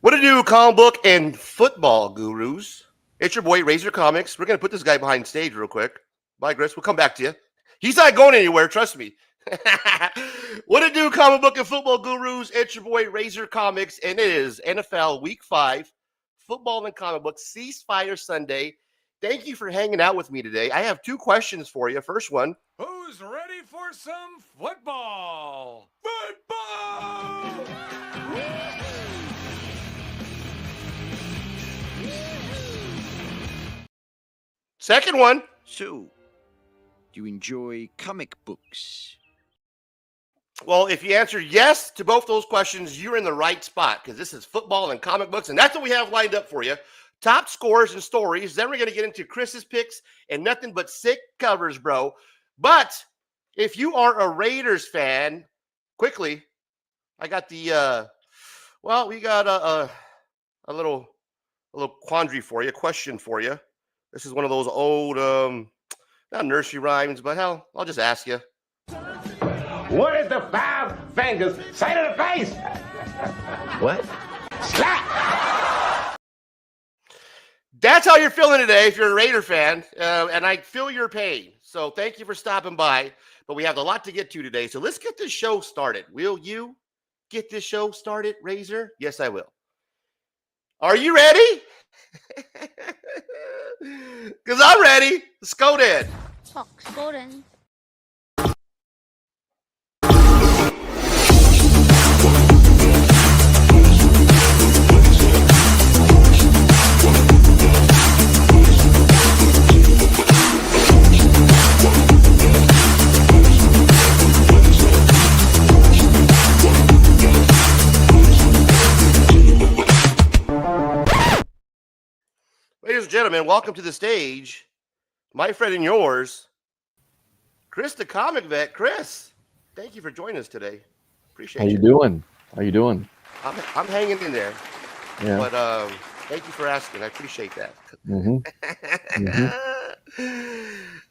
What to do, comic book and football gurus? It's your boy, Razor Comics. We're going to put this guy behind stage real quick. Bye, Chris. We'll come back to you. He's not going anywhere, trust me. What to do, comic book and football gurus? It's your boy, Razor Comics, and it is NFL Week 5, football and comic book, Ceasefire Sunday. Thank you for hanging out with me today. I have two questions for you. First one. Who's ready for some football? Football! Second one. So, do you enjoy comic books? Well, if you answer yes to both those questions, you're in the right spot because this is football and comic books, and that's what we have lined up for you. Top scores and stories. Then we're going to get into Chris's picks and nothing but sick covers, bro. But if you are a Raiders fan, quickly, I got the we got a little quandary for you, question for you. This is one of those old, not nursery rhymes, but hell, I'll just ask you. What is the 5 fingers say to the face? What? Slap! That's how you're feeling today if you're a Raider fan, and I feel your pain. So thank you for stopping by, but we have a lot to get to today. So let's get this show started. Will you get this show started, Razor? Yes, I will. Are you ready? Because I'm ready. Let's go then. Talk, go then. Ladies and gentlemen, welcome to the stage, my friend and yours, Chris the Comic Vet. Chris, thank you for joining us today. Appreciate you. How you doing? I'm hanging in there. Yeah. But thank you for asking. I appreciate that.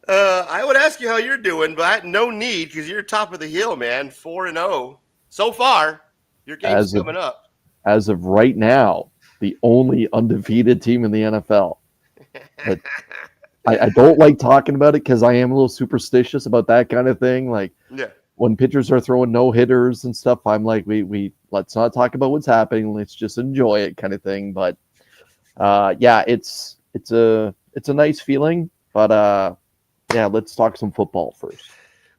I would ask you how you're doing, but no need because you're top of the hill, man. 4-0 so far. Your game's coming up. As of right now, the only undefeated team in the NFL. But I don't like talking about it because I am a little superstitious about that kind of thing. Like, when pitchers are throwing no hitters and stuff, I'm like, we let's not talk about what's happening. Let's just enjoy it, kind of thing. But it's a nice feeling. But let's talk some football first.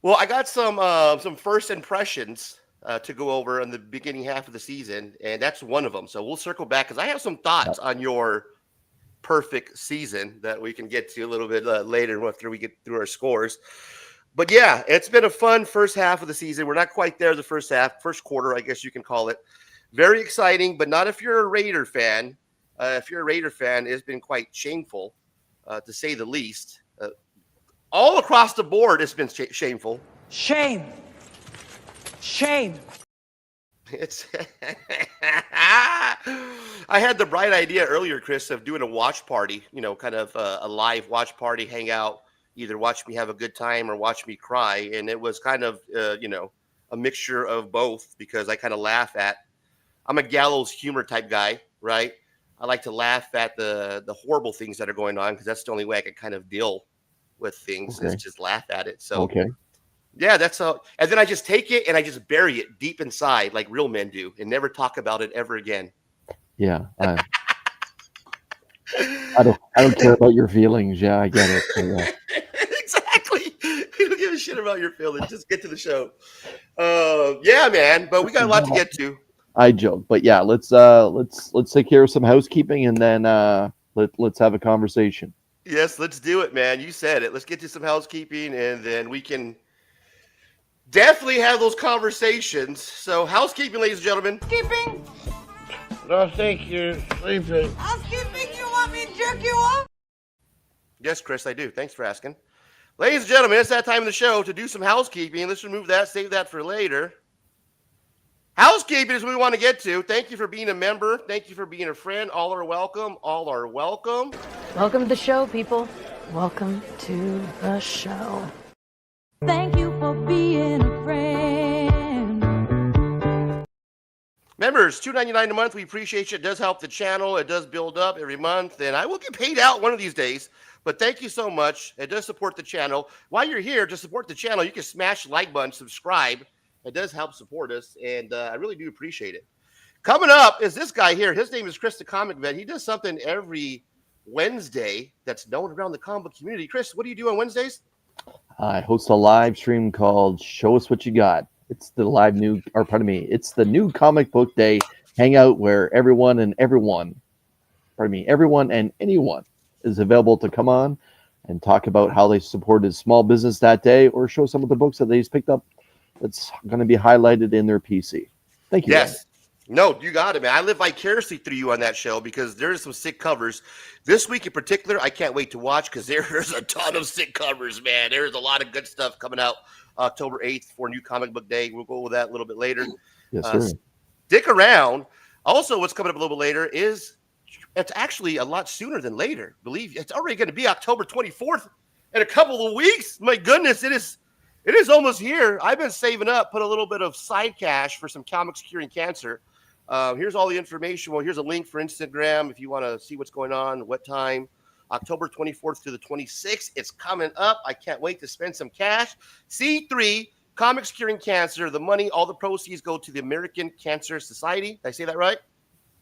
Well, I got some first impressions to go over in the beginning half of the season, and that's one of them. So we'll circle back because I have some thoughts on your perfect season that we can get to a little bit later after we get through our scores. But yeah, it's been a fun first half of the season. We're not quite there the first quarter, I guess you can call it. Very exciting, but not if you're a Raider fan. If you're a Raider fan, it's been quite shameful, to say the least. All across the board, it's been shameful. Shame. It's I had the bright idea earlier, Chris, of doing a watch party, kind of a live watch party, hang out, either watch me have a good time or watch me cry. And it was kind of, a mixture of both because I kind of I'm a gallows humor type guy, right? I like to laugh at the horrible things that are going on because that's the only way I can kind of deal with things is just laugh at it. So, yeah, that's how. And then I just take it and I just bury it deep inside like real men do and never talk about it ever again. Yeah. I don't care about your feelings. Yeah, I get it. Yeah. Exactly. You don't give a shit about your feelings. Just get to the show. Yeah, man. But we got a lot to get to. I joke, but yeah, let's take care of some housekeeping and then let's have a conversation. Yes, let's do it, man. You said it. Let's get to some housekeeping and then we can definitely have those conversations. So housekeeping, ladies and gentlemen. Housekeeping? Don't think you're sleeping. Housekeeping? You want me to jerk you off? Yes, Chris, I do. Thanks for asking. Ladies and gentlemen, it's that time of the show to do some housekeeping. Let's remove that, save that for later. Housekeeping is what we want to get to. Thank you for being a member. Thank you for being a friend. All are welcome. All are welcome. Welcome to the show, people. Welcome to the show. Thank you for being a friend. Members, $2.99 a month. We appreciate you. It does help the channel. It does build up every month, and I will get paid out one of these days. But thank you so much. It does support the channel. While you're here to support the channel, you can smash the like button, subscribe. It does help support us, and I really do appreciate it. Coming up is this guy here. His name is Chris the Comic Vet. He does something every Wednesday that's known around the comic book community. Chris, what do you do on Wednesdays? I host a live stream called Show Us What You Got. It's the it's the new comic book day hangout where everyone and anyone is available to come on and talk about how they supported small business that day or show some of the books that they just picked up that's going to be highlighted in their PC. Thank you. Yes. No, you got it, man. I live vicariously through you on that show because there's some sick covers. This week in particular, I can't wait to watch because there's a ton of sick covers, man. There's a lot of good stuff coming out October 8th for New Comic Book Day. We'll go over that a little bit later. Yes, sir. Stick around. Also, what's coming up a little bit later is it's actually a lot sooner than later. Believe it's already going to be October 24th in a couple of weeks. My goodness, it is almost here. I've been saving up, put a little bit of side cash for some comics curing cancer. Here's all the information. Well, here's a link for Instagram if you want to see what's going on, what time. October 24th to the 26th. It's coming up. I can't wait to spend some cash. C3, Comics Curing Cancer. The money, all the proceeds go to the American Cancer Society. Did I say that right?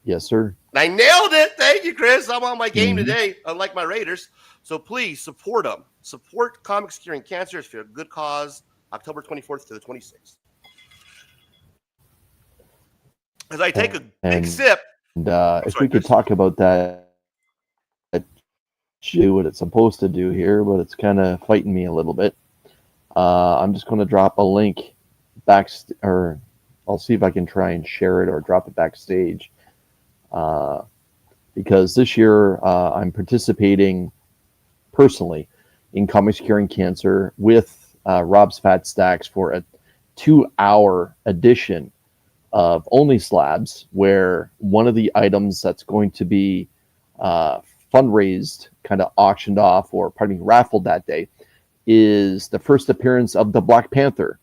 Yes, sir. I nailed it. Thank you, Chris. I'm on my game today, unlike my Raiders. So please support them. Support Comics Curing Cancer. It's for a good cause. October 24th to the 26th. As I take a big sip. And if we could talk about that, do what it's supposed to do here, but it's kind of fighting me a little bit. I'm just going to drop a link or I'll see if I can try and share it or drop it backstage. Because this year I'm participating personally in Comics Curing Cancer with Rob's Fat Stacks for a 2-hour edition of Only Slabs, where one of the items that's going to be fundraised, kind of auctioned off, or raffled that day, is the first appearance of the Black Panther,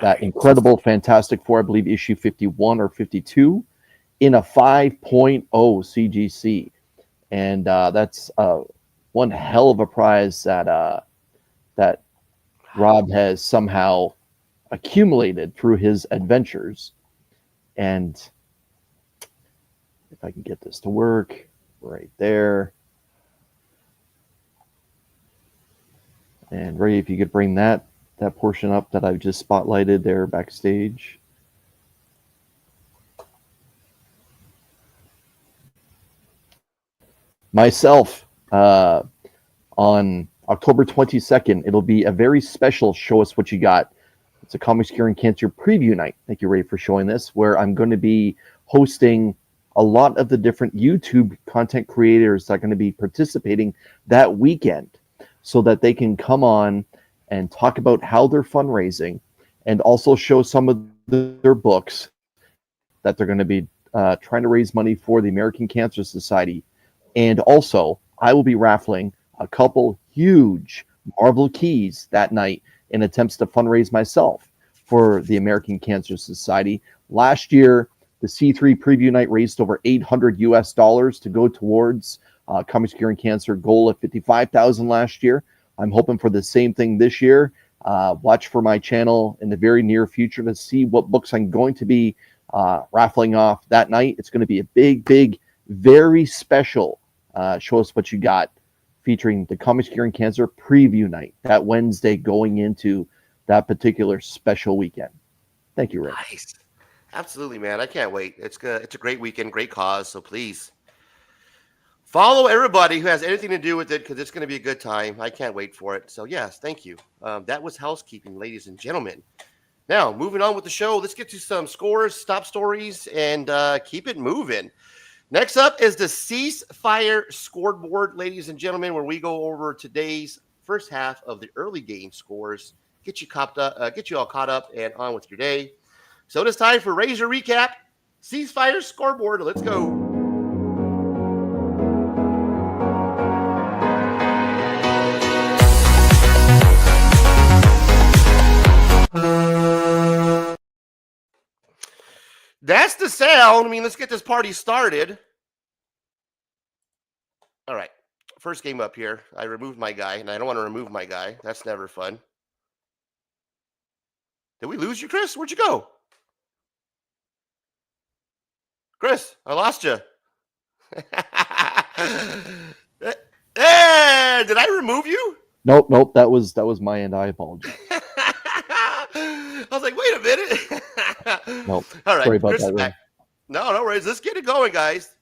that incredible Fantastic Four, I believe issue 51 or 52, in a 5.0 CGC. And that's one hell of a prize that Rob has somehow accumulated through his adventures. And if I can get this to work right there. And Ray, if you could bring that portion up that I've just spotlighted there backstage. Myself, on October 22nd, it'll be a very special Show Us What You Got. It's a Comics Curing Cancer preview night. Thank you, Ray, for showing this, where I'm going to be hosting a lot of the different YouTube content creators that are going to be participating that weekend so that they can come on and talk about how they're fundraising and also show some of their books that they're going to be trying to raise money for the American Cancer Society. And also, I will be raffling a couple huge Marvel keys that night in attempts to fundraise myself for the American Cancer Society. Last year, the C3 preview night raised over $800 to go towards Comics Curing Cancer goal of $55,000 last year. I'm hoping for the same thing this year. Watch for my channel in the very near future to see what books I'm going to be raffling off that night. It's going to be a big, very special Show Us What You Got, featuring the Comics Curing Cancer preview night that Wednesday going into that particular special weekend. Thank you, Rick. Nice. Absolutely, man. I can't wait. It's good. It's a great weekend, great cause. So please follow everybody who has anything to do with it because it's going to be a good time. I can't wait for it. So yes, thank you. That was housekeeping, ladies and gentlemen. Now, moving on with the show, let's get to some scores, top stories, and keep it moving. Next up is the ceasefire scoreboard, ladies and gentlemen, where we go over today's first half of the early game scores, get you all caught up and on with your day. So it is time for Razor Recap, ceasefire scoreboard. Let's go. That's the sound. I mean, let's get this party started. All right. First game up here. I removed my guy, and I don't want to remove my guy. That's never fun. Did we lose you, Chris? Where'd you go? Chris, I lost you. Hey, did I remove you? Nope. That was my end. I apologize. I was like, wait a minute. Nope. All right. Sorry about Chris that. is back. No worries. Let's get it going, guys.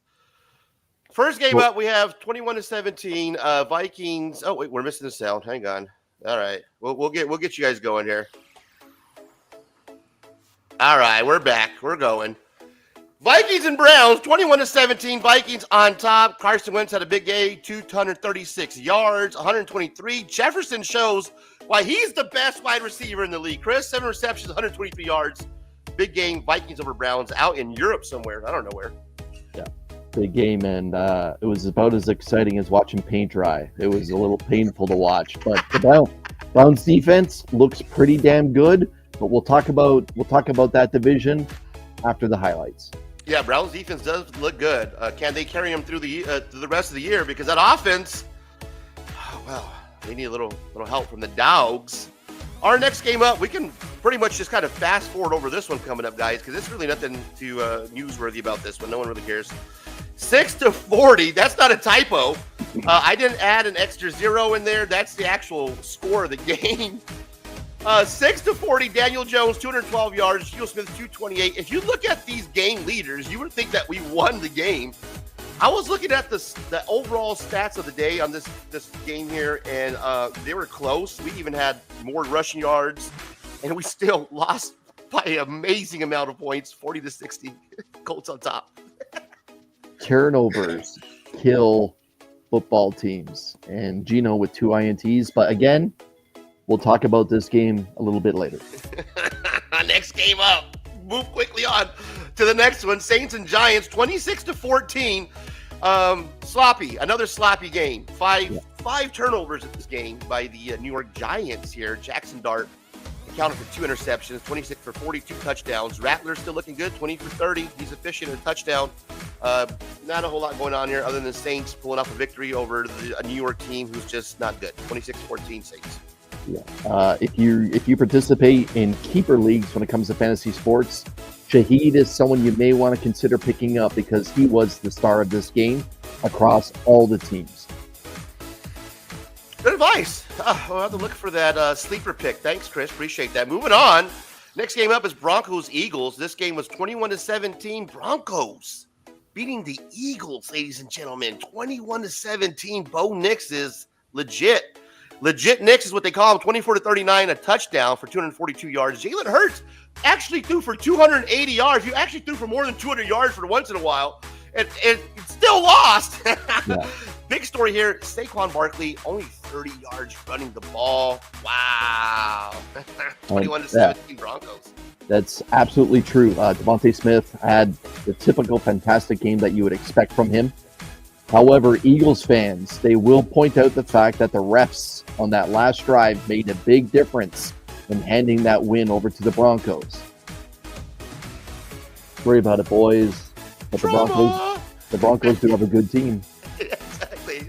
First game up, we have 21-17 Vikings. Oh wait, we're missing the sound. Hang on. All right, we'll get you guys going here. All right, we're back. We're going. Vikings and Browns, 21-17. Vikings on top. Carson Wentz had a big day, 236 yards, 123. Jefferson shows why he's the best wide receiver in the league. Chris, 7 receptions, 123 yards. Big game. Vikings over Browns out in Europe somewhere. I don't know where. Yeah. Big game, and it was about as exciting as watching paint dry. It was a little painful to watch, but the Browns defense looks pretty damn good. But we'll talk about that division after the highlights. Yeah, Browns defense does look good. Can they carry them through the rest of the year? Because that offense, they need a little help from the Dogs. Our next game up, we can pretty much just kind of fast forward over this one coming up, guys, because there's really nothing too newsworthy about this one. No one really cares. 6-40. That's not a typo. I didn't add an extra 0 in there. That's the actual score of the game. 6-40. Daniel Jones, 212 yards. Geno Smith, 228. If you look at these game leaders, you would think that we won the game. I was looking at the overall stats of the day on this game here, and they were close. We even had more rushing yards, and we still lost by an amazing amount of points, 40-60. Colts on top. Turnovers kill football teams, and Geno with 2 INTs. But again, we'll talk about this game a little bit later. Next game up. Move quickly on to the next one. Saints and Giants, 26-14. Sloppy. Another sloppy game. Five turnovers in this game by the New York Giants here. Jackson Dart accounted for 2 interceptions, 26 for 42 touchdowns. Rattler's still looking good, 20 for 30. He's efficient in a touchdown. Not a whole lot going on here other than Saints pulling off a victory over a New York team who's just not good. 26-14 Saints. Yeah. If you participate in keeper leagues when it comes to fantasy sports, Shaheed is someone you may want to consider picking up because he was the star of this game across all the teams. Good advice. I'll have to look for that sleeper pick. Thanks, Chris. Appreciate that. Moving on. Next game up is Broncos-Eagles. This game was 21-17. Broncos beating the Eagles, ladies and gentlemen. 21-17. Bo Nix is legit. Legit Nix is what they call him. 24-39, a touchdown for 242 yards. Jalen Hurts actually threw for 280 yards. You actually threw for more than 200 yards for once in a while. And still lost. Yeah. Big story here. Saquon Barkley, only 30 yards running the ball. Wow. 21-17 Broncos. That's absolutely true. Devontae Smith had the typical fantastic game that you would expect from him. However, Eagles fans, they will point out the fact that the refs on that last drive made a big difference in handing that win over to the Broncos. Sorry about it, boys. But the Broncos do have a good team. Exactly.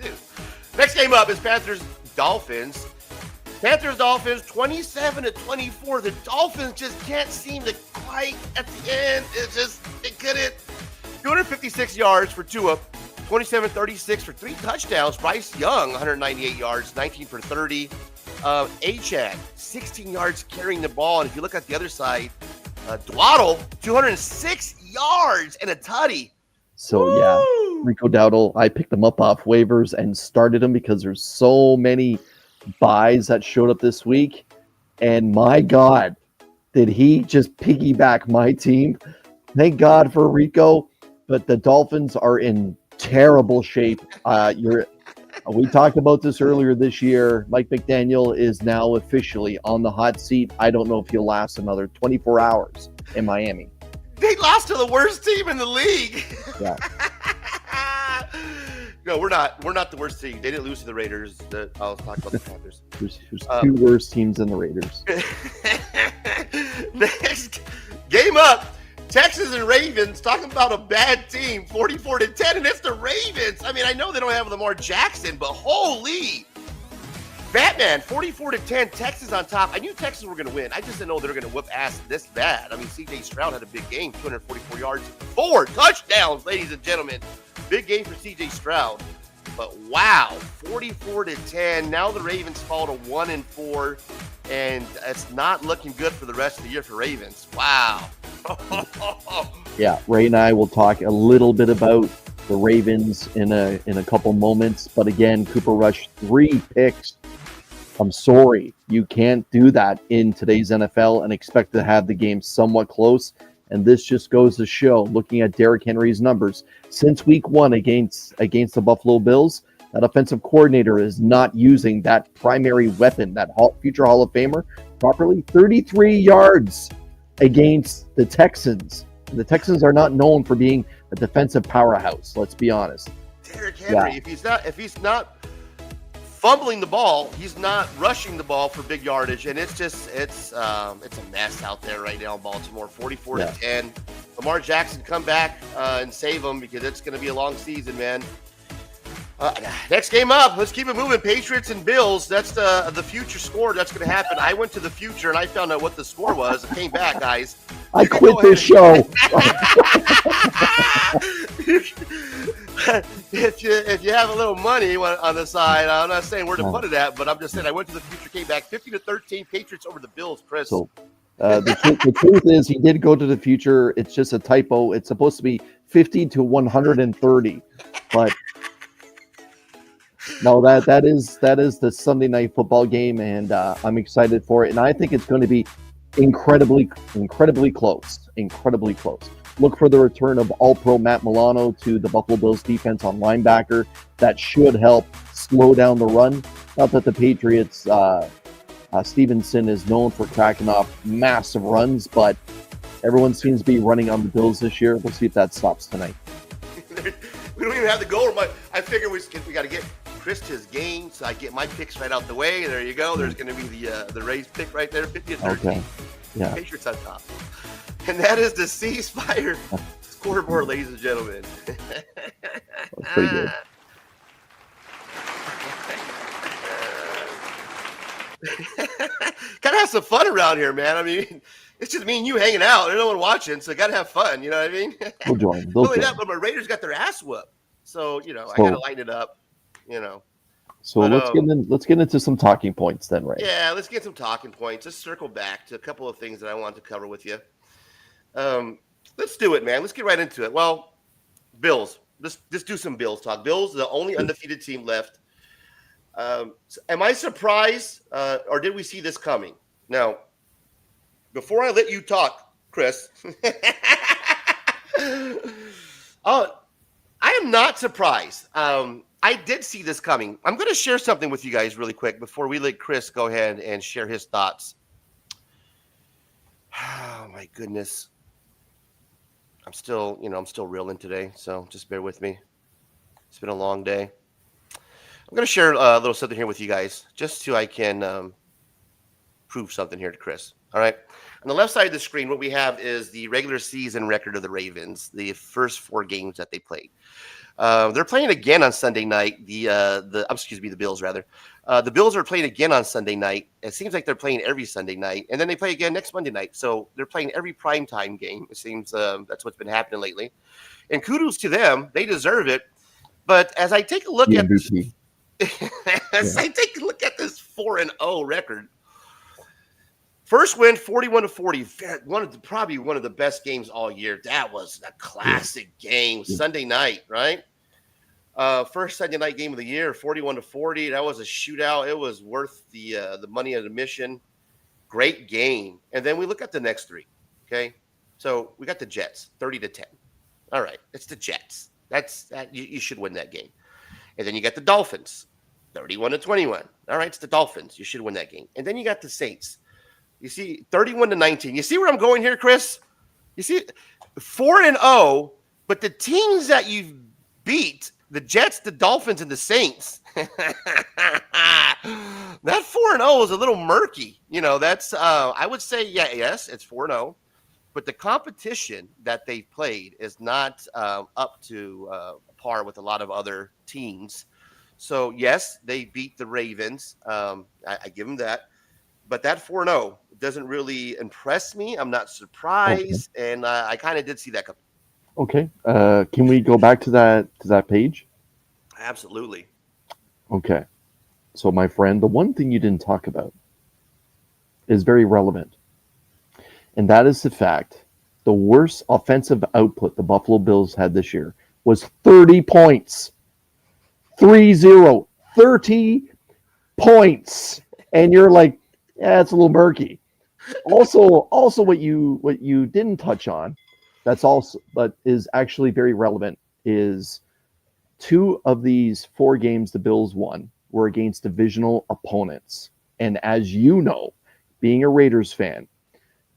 Next game up is Panthers-Dolphins. Panthers-Dolphins, 27-24. The Dolphins just can't seem to quite at the end. They couldn't. 256 yards for Tua. 27-36 for 3 touchdowns. Bryce Young, 198 yards, 19 for 30. Achad, 16 yards carrying the ball. And if you look at the other side, Dwaddle, 206 yards and a tutty. So, Woo! Yeah, Rico Dowdle, I picked him up off waivers and started him because there's so many buys that showed up this week. And my God, did he just piggyback my team? Thank God for Rico, but the Dolphins are in terrible shape. We talked about this earlier this year. Mike McDaniel is now officially on the hot seat. I don't know if he'll last another 24 hours in Miami. They lost to the worst team in the league. Yeah. No, we're not. We're not the worst team. They didn't lose to the Raiders. I'll talk about the Panthers. There's two worse teams than the Raiders. Next game up, Texans and Ravens. Talking about a bad team, 44-10, and it's the Ravens. I mean, I know they don't have Lamar Jackson, but holy Batman, 44-10, Texans on top. I knew Texans were going to win. I just didn't know they were going to whoop ass this bad. I mean, C.J. Stroud had a big game, 244 yards, 4 touchdowns, ladies and gentlemen. Big game for C.J. Stroud. But wow, 44-10. Now the Ravens fall to 1-4, and it's not looking good for the rest of the year for Ravens. Wow. Yeah, Ray and I will talk a little bit about the Ravens in a couple moments. But again, Cooper Rush, 3 picks. I'm sorry, you can't do that in today's NFL and expect to have the game somewhat close. And this just goes to show, looking at Derrick Henry's numbers, since week 1 against the Buffalo Bills, that offensive coordinator is not using that primary weapon, that future Hall of Famer, properly. 33 yards against the Texans. The Texans are not known for being a defensive powerhouse, let's be honest. Derrick Henry, if he's not fumbling the ball, he's not rushing the ball for big yardage, and it's a mess out there right now in Baltimore. 44-10. Lamar Jackson, come back and save them, because it's going to be a long season, man. Next game up, let's keep it moving. Patriots and Bills. That's the future score. That's going to happen. I went to the future and I found out what the score was. I came back, guys. I quit this show. If you have a little money on the side, I'm not saying where to put it at, but I'm just saying I went to the future, came back 50-13, Patriots over the Bills, Chris. So the truth is, he did go to the future. It's just a typo. It's supposed to be 50-130, but no, that is the Sunday night football game, and I'm excited for it. And I think it's going to be incredibly close. Incredibly close. Look for the return of All-Pro Matt Milano to the Buffalo Bills defense on linebacker. That should help slow down the run. Not that the Patriots, Stevenson is known for cracking off massive runs, but everyone seems to be running on the Bills this year. We'll see if that stops tonight. We don't even have to go. I figure we got to get Chris to his game, so I get my picks right out the way. There you go. There's going to be the Rays pick right there, 50-13. Okay. Yeah. Patriots on top. And that is the ceasefire scoreboard, ladies and gentlemen. That's pretty good. Gotta have some fun around here, man. I mean, it's just me and you hanging out. There's no one watching, so gotta have fun. You know what I mean? We'll join. Not only that, but my Raiders got their ass whooped. So, I gotta lighten it up. So let's get into some talking points then, Ray. Yeah, let's get some talking points. Let's circle back to a couple of things that I wanted to cover with you. Let's do it, man. Let's get right into it. Well, Bills. Let's do some Bills talk. Bills, the only undefeated team left. Am I surprised, or did we see this coming? Now, before I let you talk, Chris, I am not surprised. I did see this coming. I'm going to share something with you guys really quick before we let Chris go ahead and share his thoughts. Oh, my goodness. I'm still reeling today, so just bear with me. It's been a long day. I'm going to share a little something here with you guys just so I can prove something here to Chris. All right. On the left side of the screen, what we have is the regular season record of the Ravens, the first 4 games that they played. They're playing again on Sunday night. The Bills rather. The Bills are playing again on Sunday night. It seems like they're playing every Sunday night, and then they play again next Monday night. So they're playing every primetime game. It seems that's what's been happening lately. And kudos to them; they deserve it. But as I take a look at this, I take a look at this 4-0 record. First win, 41-40. Probably one of the best games all year. That was a classic game. Sunday night, right? First Sunday night game of the year, 41-40. That was a shootout. It was worth the money of admission. great game. And then we look at the next three. Okay. So we got the Jets, 30-10. All right. It's the Jets. You should win that game. And then you got the Dolphins, 31-21. All right. It's the Dolphins. You should win that game. And then you got the Saints. You see, 31-19. You see where I'm going here, Chris? You see, 4-0, but the teams that you've beat, the Jets, the Dolphins, and the Saints, that 4-0 is a little murky. That's I would say, yes, it's 4-0, but the competition that they've played is not up to par with a lot of other teams. So, yes, they beat the Ravens. I give them that. But that 4-0 doesn't really impress me. I'm not surprised, and I kind of did see that coming. Okay. Can we go back to that page? Absolutely. Okay. So, my friend, the one thing you didn't talk about is very relevant, and that is the fact the worst offensive output the Buffalo Bills had this year was 30 points. 3-0. 30 points. And you're like, yeah, it's a little murky. Also, what you didn't touch on, but is actually very relevant, is 2 of these 4 games the Bills won were against divisional opponents. And as you know, being a Raiders fan,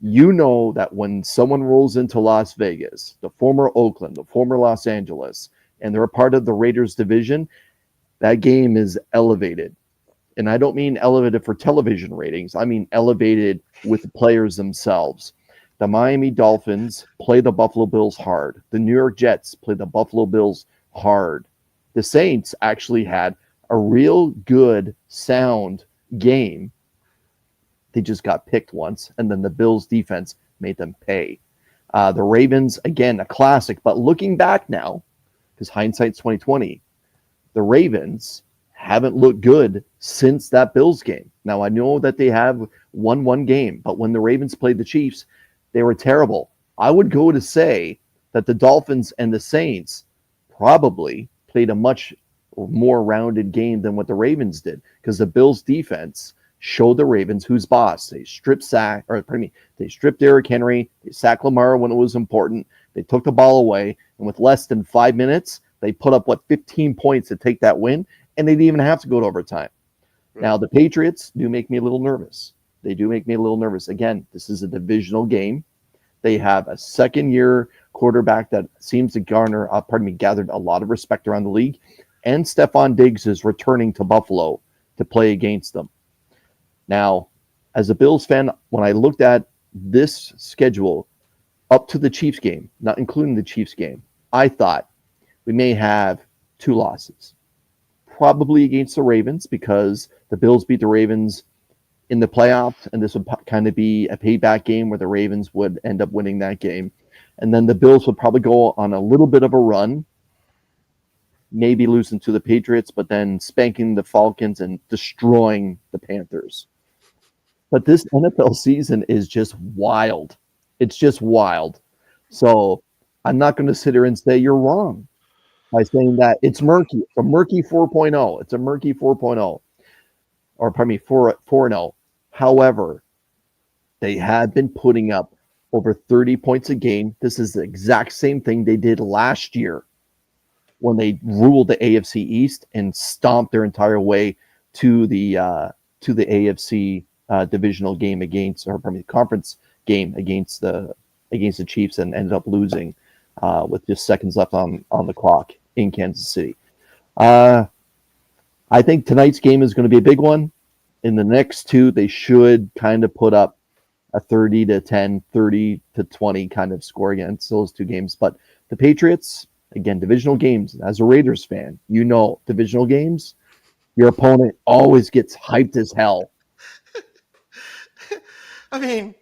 you know that when someone rolls into Las Vegas, the former Oakland, the former Los Angeles, and they're a part of the Raiders division, that game is elevated. And I don't mean elevated for television ratings. I mean elevated with the players themselves. The Miami Dolphins play the Buffalo Bills hard. The New York Jets play the Buffalo Bills hard. The Saints actually had a real good, sound game. They just got picked once, and then the Bills defense made them pay. The Ravens, again, a classic. But looking back now, because hindsight's 2020, the Ravens haven't looked good since that Bills game. Now, I know that they have won one game, but when the Ravens played the Chiefs, they were terrible. I would go to say that the Dolphins and the Saints probably played a much more rounded game than what the Ravens did, because the Bills defense showed the Ravens who's boss. They stripped Derrick Henry, they sacked Lamar when it was important, they took the ball away, and with less than 5 minutes, they put up 15 points to take that win, and they didn't even have to go to overtime. Right. Now, the Patriots do make me a little nervous. They do make me a little nervous. Again, this is a divisional game. They have a second-year quarterback that seems to gathered a lot of respect around the league, and Stephon Diggs is returning to Buffalo to play against them. Now, as a Bills fan, when I looked at this schedule up to the Chiefs game, not including the Chiefs game, I thought we may have 2 losses. Probably against the Ravens, because the Bills beat the Ravens in the playoffs, and this would kind of be a payback game where the Ravens would end up winning that game. And then the Bills would probably go on a little bit of a run, maybe losing to the Patriots, but then spanking the Falcons and destroying the Panthers. But this NFL season is just wild. It's just wild. So I'm not going to sit here and say you're wrong by saying that it's murky. It's a murky 4.0. It's a murky 4.0. Or pardon me, 4-0. However, they have been putting up over 30 points a game. This is the exact same thing they did last year when they ruled the AFC East and stomped their entire way to the AFC divisional game conference game against the Chiefs, and ended up losing with just seconds left on the clock in Kansas City. I think tonight's game is going to be a big one. In the next 2, they should kind of put up a 30-10, 30-20 kind of score against those 2 games. But the Patriots, again, divisional games. As a Raiders fan, you know, divisional games, your opponent always gets hyped as hell. I mean,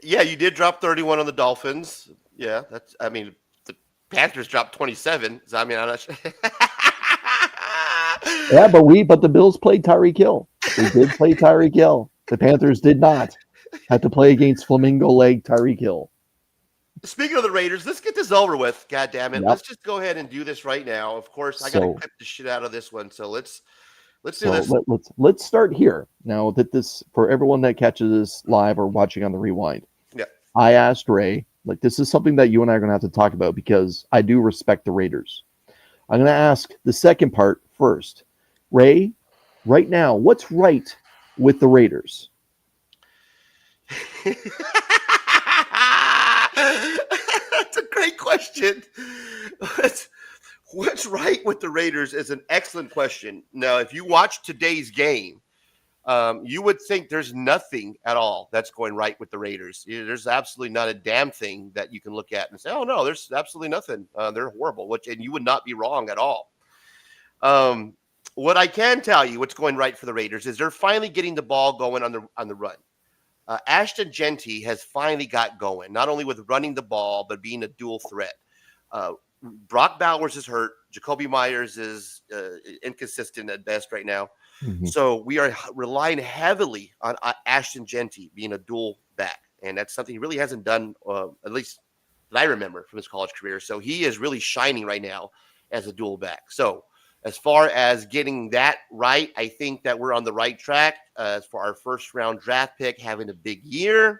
yeah, you did drop 31 on the Dolphins. Yeah, the Panthers dropped 27. So, I'm not sure. Yeah, but the Bills played Tyreek Hill. They did play Tyreek Hill. The Panthers did not have to play against Flamingo Leg Tyreek Hill. Speaking of the Raiders, let's get this over with. God damn it. Yep. Let's just go ahead and do this right now. Of course, I got to clip the shit out of this one. So let's Let's do So this. let's start here. Now that this, for everyone that catches this live or watching on the rewind, Yeah. I asked Ray, like, this is something that you and I are going to have to talk about because I do respect the Raiders. I'm going to ask the second part first. Ray, right now, what's right with the Raiders? That's a great question. What's right with the Raiders is an excellent question. Now, if you watch today's game, you would think there's nothing at all that's going right with the Raiders. There's absolutely not a damn thing that you can look at and say, "Oh no, there's absolutely nothing. They're horrible." And you would not be wrong at all. What I can tell you, what's going right for the Raiders is they're finally getting the ball going on the run. Ashton Genty has finally got going, not only with running the ball but being a dual threat. Brock Bowers is hurt. Jacoby Myers is inconsistent at best right now. Mm-hmm. So we are relying heavily on Ashton Genty being a dual back. And that's something he really hasn't done, at least that I remember from his college career. So he is really shining right now as a dual back. So as far as getting that right, I think that we're on the right track as for our first round draft pick having a big year.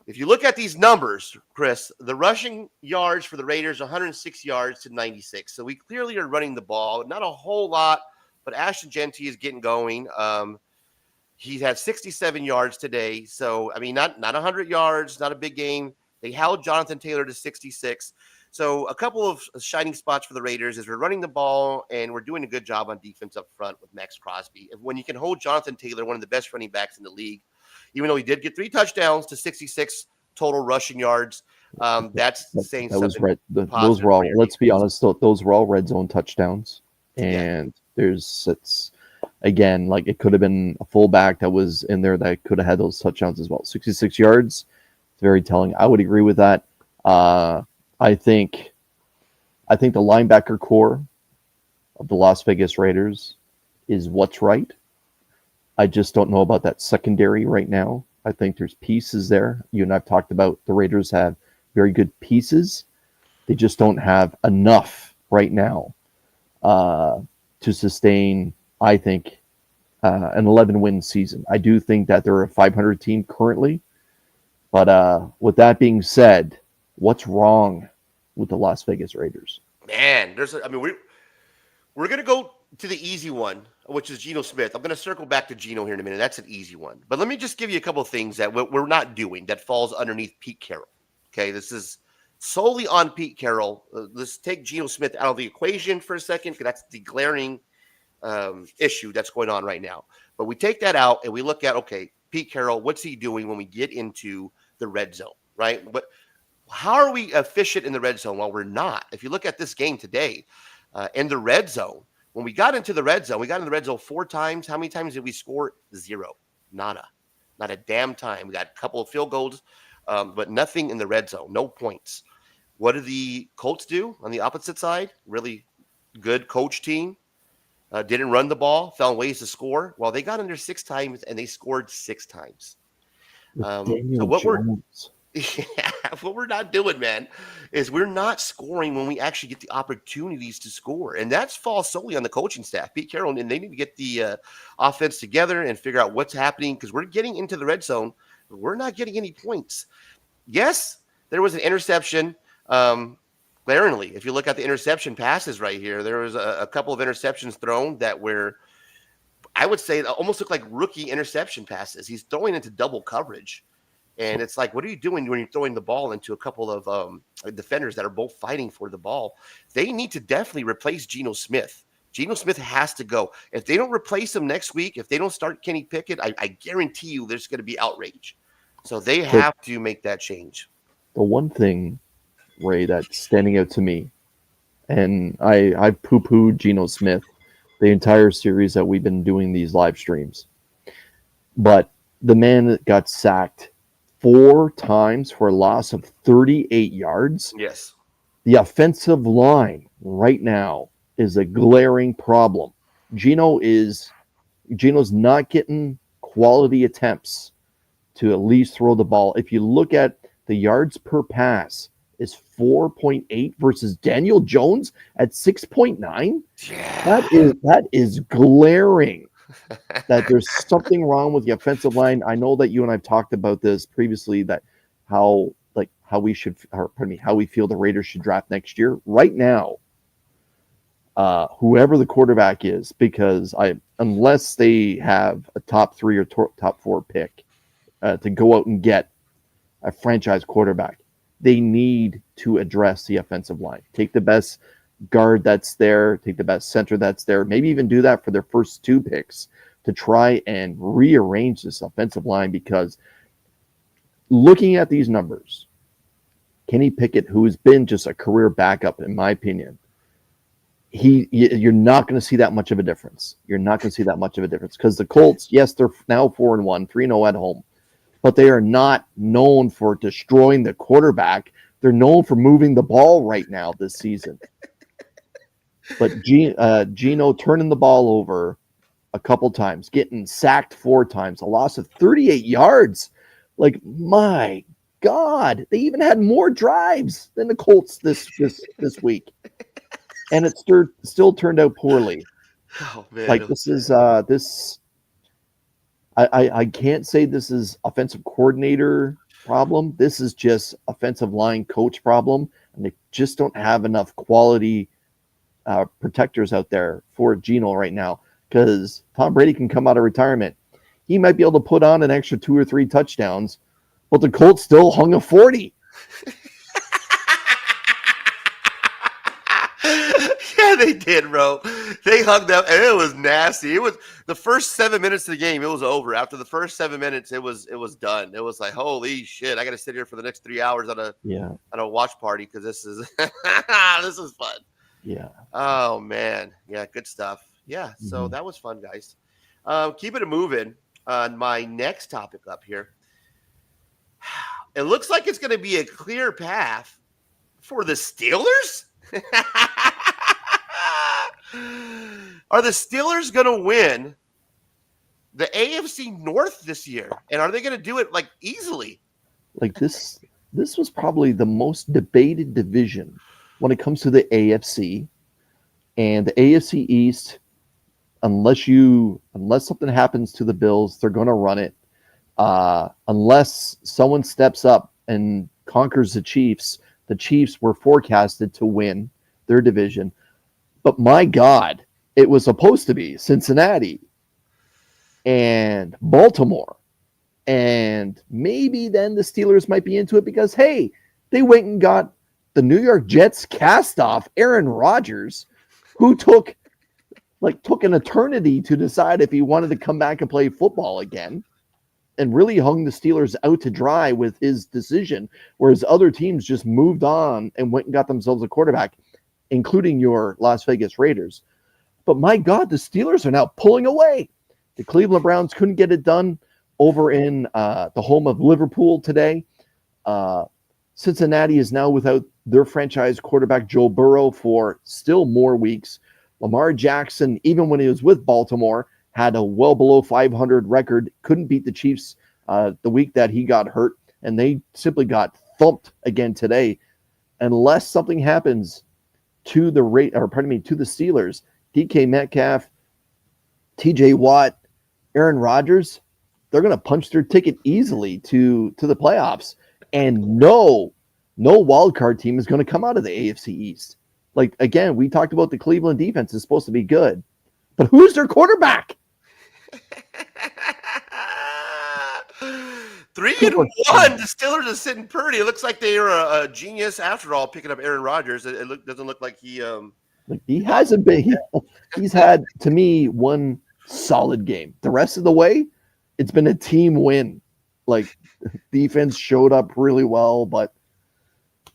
If you look at these numbers, Chris, the rushing yards for the Raiders, 106 yards to 96. So we clearly are running the ball. Not a whole lot, but Ashton Genty is getting going. He's had 67 yards today. So, I mean, not 100 yards, not a big game. They held Jonathan Taylor to 66. So a couple of shining spots for the Raiders is we're running the ball and we're doing a good job on defense up front with Max Crosby. When you can hold Jonathan Taylor, one of the best running backs in the league, even though he did get 3 touchdowns to 66 total rushing yards, that's saying that was something. right. Those were all. Let's be honest. Those were all red zone touchdowns, and it's again like it could have been a fullback that was in there that could have had those touchdowns as well. 66 yards. It's very telling. I would agree with that. I think the linebacker core of the Las Vegas Raiders is what's right. I just don't know about that secondary right now. I think there's pieces there. You and I've talked about the Raiders have very good pieces. They just don't have enough right now to sustain, I think, an 11-win season. I do think that they're a 500 team currently. But with that being said, what's wrong with the Las Vegas Raiders? Man, we're going to go to the easy one, which is Geno Smith. I'm going to circle back to Geno here in a minute. That's an easy one. But let me just give you a couple of things that we're not doing that falls underneath Pete Carroll. Okay, this is solely on Pete Carroll. Let's take Geno Smith out of the equation for a second because that's the glaring issue that's going on right now. But we take that out and we look at, okay, Pete Carroll, what's he doing when we get into the red zone, right? But how are we efficient in the red zone? Well, we're not. If you look at this game today, in the red zone, when we got into the red zone, we got in the red zone 4 times. How many times did we score? 0. Nada. Not a damn time. We got a couple of field goals, but nothing in the red zone. No points. What did the Colts do on the opposite side? Really good coach team. Didn't run the ball. Found ways to score. Well, they got in there 6 times, and they scored 6 times. So what we're not doing, man, is we're not scoring when we actually get the opportunities to score. And that falls solely on the coaching staff, Pete Carroll, and they need to get the offense together and figure out what's happening because we're getting into the red zone, but we're not getting any points. Yes, there was an interception. Glaringly, if you look at the interception passes right here, there was a couple of interceptions thrown that were, I would say, almost look like rookie interception passes. He's throwing into double coverage. And it's like, what are you doing when you're throwing the ball into a couple of defenders that are both fighting for the ball? They need to definitely replace Geno Smith. Geno Smith has to go. If they don't replace him next week, if they don't start Kenny Pickett, I guarantee you there's going to be outrage. So they have to make that change. The one thing, Ray, that's standing out to me, and I've poo-pooed Geno Smith the entire series that we've been doing these live streams. But the man that got sacked 4 times for a loss of 38 yards. Yes. The offensive line right now is a glaring problem. Geno's not getting quality attempts to at least throw the ball. If you look at the yards per pass, is 4.8 versus Daniel Jones at 6.9. Yeah. That is glaring that there's something wrong with the offensive line. I know that you and I've talked about this previously, that how we feel the Raiders should draft next year. Right now, whoever the quarterback is, because unless they have a top 3 or top 4 pick to go out and get a franchise quarterback, they need to address the offensive line. Take the best guard that's there, take the best center that's there, maybe even do that for their first 2 picks to try and rearrange this offensive line, because looking at these numbers, Kenny Pickett, who has been just a career backup, in my opinion, you're not going to see that much of a difference. You're not going to see that much of a difference because the Colts, yes, they're now 4-1, 3-0 at home, but they are not known for destroying the quarterback. They're known for moving the ball right now this season. But Gino turning the ball over a couple times, getting sacked 4 times, a loss of 38 yards. Like, my God, they even had more drives than the Colts this week, and it still turned out poorly. Oh man! Like, this is this. I can't say this is offensive coordinator problem. This is just offensive line coach problem, and they just don't have enough quality protectors out there for Geno right now. Because Tom Brady can come out of retirement, he might be able to put on an extra 2 or 3 touchdowns, but the Colts still hung a 40. Yeah, they did, bro. They hugged up, and it was nasty. It was the first 7 minutes of the game. It was over. After the first 7 minutes, it was done. It was like, holy shit! I got to sit here for the next 3 hours on a watch party because this is this is fun. Yeah. Oh man, yeah, good stuff. Yeah, so that was fun, guys. Keep it moving on my next topic up here. It looks like it's going to be a clear path for the Steelers. Are the Steelers going to win the AFC North this year? And are they going to do it like easily? Like this was probably the most debated division when it comes to the AFC. And the AFC East, unless something happens to the Bills, they're going to run it. Unless someone steps up and conquers the Chiefs were forecasted to win their division. But my God, it was supposed to be Cincinnati and Baltimore. And maybe then the Steelers might be into it because, hey, they went and got the New York Jets cast-off Aaron Rodgers, who took an eternity to decide if he wanted to come back and play football again, and really hung the Steelers out to dry with his decision, whereas other teams just moved on and went and got themselves a quarterback, including your Las Vegas Raiders. But my God, the Steelers are now pulling away. The Cleveland Browns couldn't get it done over in the home of Liverpool today. Cincinnati is now without their franchise quarterback, Joe Burrow, for still more weeks. Lamar Jackson, even when he was with Baltimore, had a well below 500 record, couldn't beat the Chiefs the week that he got hurt, and they simply got thumped again today. Unless something happens to the Steelers, DK Metcalf, TJ Watt, Aaron Rodgers, they're going to punch their ticket easily to the playoffs. And no wild card team is going to come out of the AFC East. Like, again, we talked about the Cleveland defense is supposed to be good, but who's their quarterback? 3-1. The Steelers are sitting pretty. It looks like they are a genius after all, picking up Aaron Rodgers. It doesn't look like he hasn't been. He's had, to me, one solid game. The rest of the way, it's been a team win. Like, defense showed up really well, but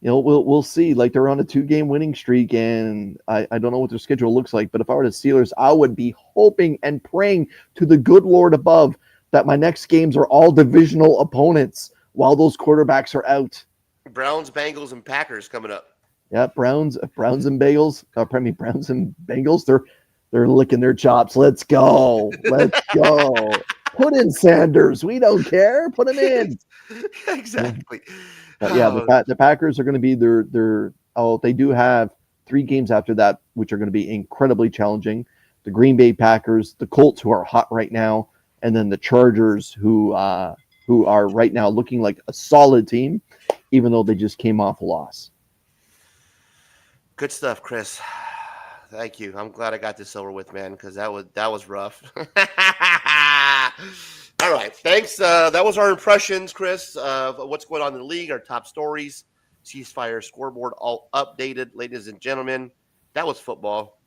we'll see. Like, they're on a 2-game winning streak, and I don't know what their schedule looks like. But if I were the Steelers, I would be hoping and praying to the good Lord above that my next games are all divisional opponents while those quarterbacks are out. Browns, Bengals, and Packers coming up. Yeah, Browns and Bengals. Browns and Bengals. They're licking their chops. Let's go. Let's go. Put in Sanders. We don't care. Put him in. Exactly. But yeah, the Packers are going to be they do have 3 games after that, which are going to be incredibly challenging. The Green Bay Packers, the Colts, who are hot right now, and then the Chargers, who are right now looking like a solid team, even though they just came off a loss. Good stuff, Chris. Thank you. I'm glad I got this over with, man, because that was rough. All right. Thanks. That was our impressions, Chris, of what's going on in the league, our top stories, ceasefire scoreboard, all updated, ladies and gentlemen. That was football.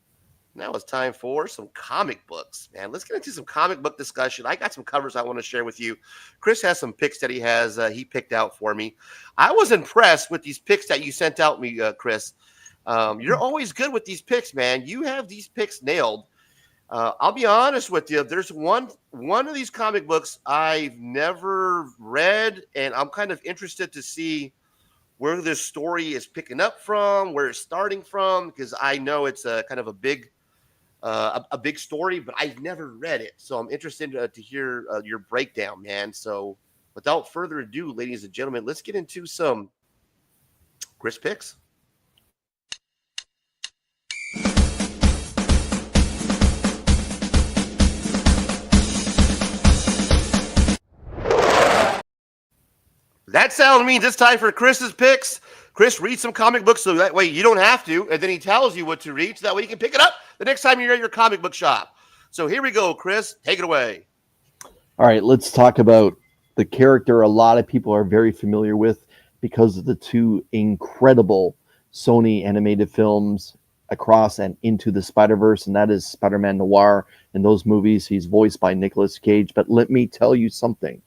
Now it's time for some comic books, man. Let's get into some comic book discussion. I got some covers I want to share with you. Chris has some picks that he picked out for me. I was impressed with these picks that you sent out me, Chris. You're always good with these picks, man. You have these picks nailed. I'll be honest with you. There's one of these comic books I've never read, and I'm kind of interested to see where this story is picking up from, where it's starting from, because I know it's a kind of a big story, but I've never read it. So I'm interested to hear your breakdown, man. So without further ado, ladies and gentlemen, let's get into some Chris picks. That sound means it's time for Chris's picks. Chris reads some comic books so that way you don't have to, and then he tells you what to read so that way you can pick it up the next time you're at your comic book shop. So here we go, Chris. Take it away. All right, let's talk about the character a lot of people are very familiar with because of the 2 incredible Sony animated films across and into the Spider-Verse, and that is Spider-Man Noir. In those movies, he's voiced by Nicolas Cage. But let me tell you something.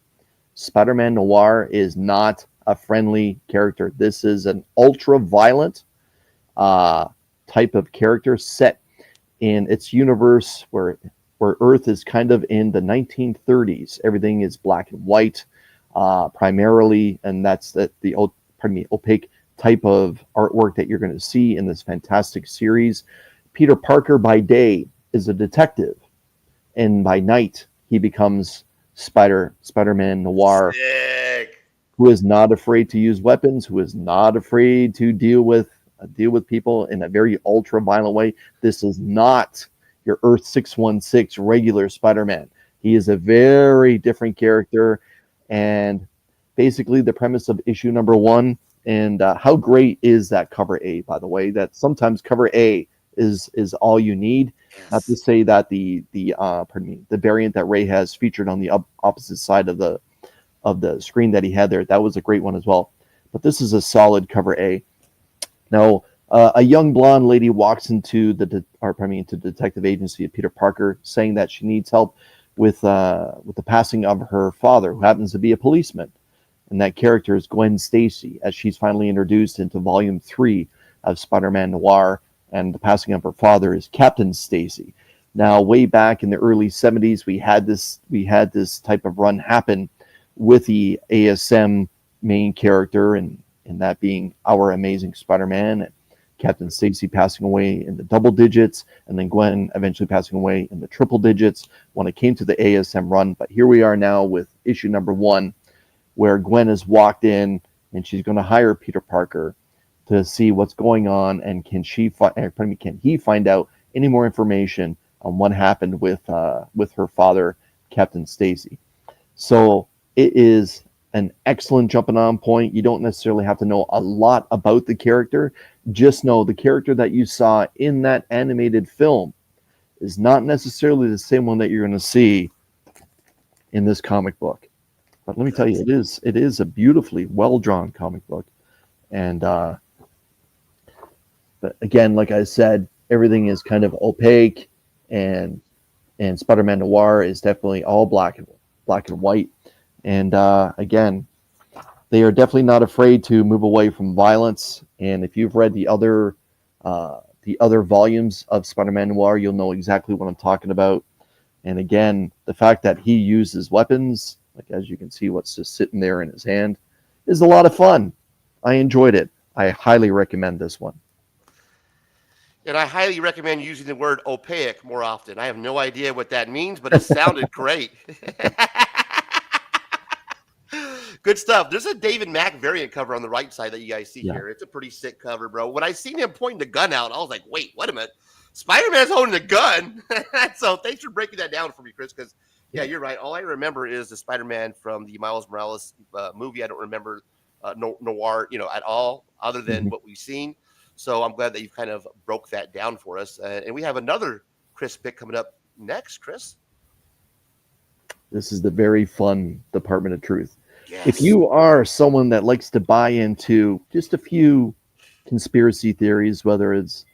Spider-Man Noir is not a friendly character. This is an ultra-violent type of character set in its universe where Earth is kind of in the 1930s. Everything is black and white primarily, and that's the opaque type of artwork that you're going to see in this fantastic series. Peter Parker by day is a detective, and by night he becomes Spider-Man Noir. Sick. Who is not afraid to use weapons, who is not afraid to deal with people in a very ultra violent way. This is not your Earth 616 regular Spider-Man. He is a very different character, and basically the premise of issue number 1. And how great is that cover A, by the way? That sometimes cover A is all you need. Yes. Not to say that the variant that Ray has featured on the opposite side of the screen that he had there, that was a great one as well. But this is a solid cover A. Now, a young blonde lady walks into the detective agency of Peter Parker, saying that she needs help with the passing of her father, who happens to be a policeman. And that character is Gwen Stacy, as she's finally introduced into Volume 3 of Spider-Man Noir. And the passing of her father is Captain Stacy. Now, way back in the early 70s, we had this type of run happen with the ASM main character, and that being Our Amazing Spider-Man, and Captain Stacy passing away in the double digits, and then Gwen eventually passing away in the triple digits when it came to the ASM run. But here we are now with issue number 1, where Gwen has walked in and she's going to hire Peter Parker to see what's going on, and can he find out any more information on what happened with her father, Captain Stacy. So it is an excellent jumping on point. You don't necessarily have to know a lot about the character. Just know the character that you saw in that animated film is not necessarily the same one that you're going to see in this comic book. But let me tell you, it is a beautifully well-drawn comic book. And but again, like I said, everything is kind of opaque, and Spider-Man Noir is definitely all black and white. And again, they are definitely not afraid to move away from violence. And if you've read the other volumes of Spider-Man Noir, you'll know exactly what I'm talking about. And again, the fact that he uses weapons, like as you can see, what's just sitting there in his hand, is a lot of fun. I enjoyed it. I highly recommend this one. And I highly recommend using the word opaque more often. I have no idea what that means, but it sounded great. Good stuff. There's a David Mack variant cover on the right side that you guys see Yeah. here. It's a pretty sick cover, bro. When I seen him pointing the gun out, I was like, wait a minute. Spider-Man's holding a gun. So thanks for breaking that down for me, Chris, because, yeah, you're right. All I remember is the Spider-Man from the Miles Morales movie. I don't remember noir, at all, other than what we've seen. So I'm glad that you've kind of broke that down for us. And we have another Chris pick coming up next, Chris. This is the very fun Department of Truth. Yes. If you are someone that likes to buy into just a few conspiracy theories, whether it's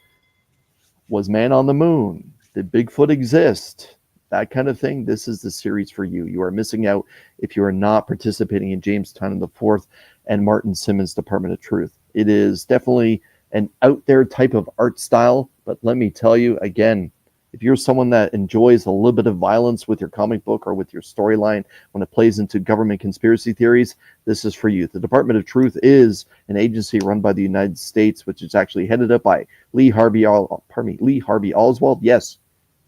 was man on the moon, did Bigfoot exist, that kind of thing, this is the series for you. You are missing out if you are not participating in James Tynan IV and Martin Simmons' Department of Truth. It is definitely an out there type of art style, but let me tell you again, if you're someone that enjoys a little bit of violence with your comic book or with your storyline when it plays into government conspiracy theories, this is for you. The Department of Truth is an agency run by the United States, which is actually headed up by Lee Harvey Oswald. Yes,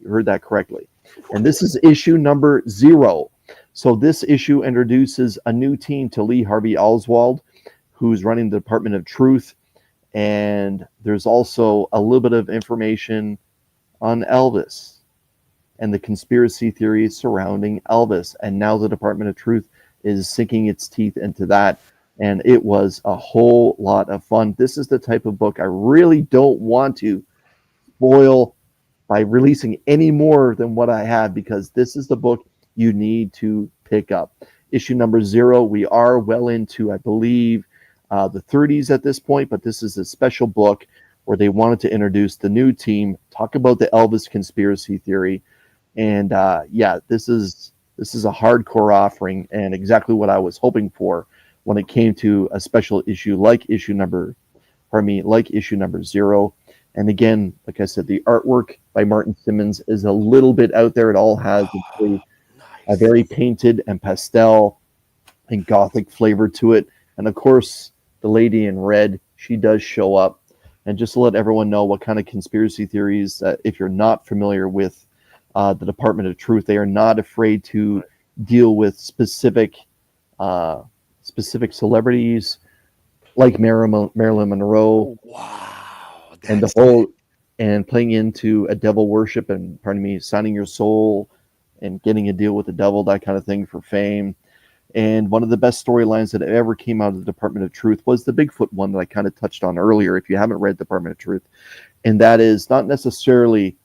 you heard that correctly. And this is issue number 0. So this issue introduces a new team to Lee Harvey Oswald, who's running the Department of Truth. And there's also a little bit of information on Elvis and the conspiracy theories surrounding Elvis. And now the Department of Truth is sinking its teeth into that. And it was a whole lot of fun. This is the type of book I really don't want to spoil by releasing any more than what I have, because this is the book you need to pick up. Issue number 0, we are well into, I believe, the 30s at this point, but this is a special book where they wanted to introduce the new team, talk about the Elvis conspiracy theory. And this is a hardcore offering and exactly what I was hoping for when it came to a special issue like issue number 0. And again, like I said, the artwork by Martin Simmons is a little bit out there. It all has a very painted and pastel and gothic flavor to it. And of course, the lady in red, she does show up. And just to let everyone know what kind of conspiracy theories, if you're not familiar with the Department of Truth, they are not afraid to deal with specific celebrities like Marilyn Monroe. Wow. And playing into a devil worship and, signing your soul and getting a deal with the devil, that kind of thing for fame. And one of the best storylines that ever came out of the Department of Truth was the Bigfoot one that I kind of touched on earlier, if you haven't read Department of Truth. And that is not necessarily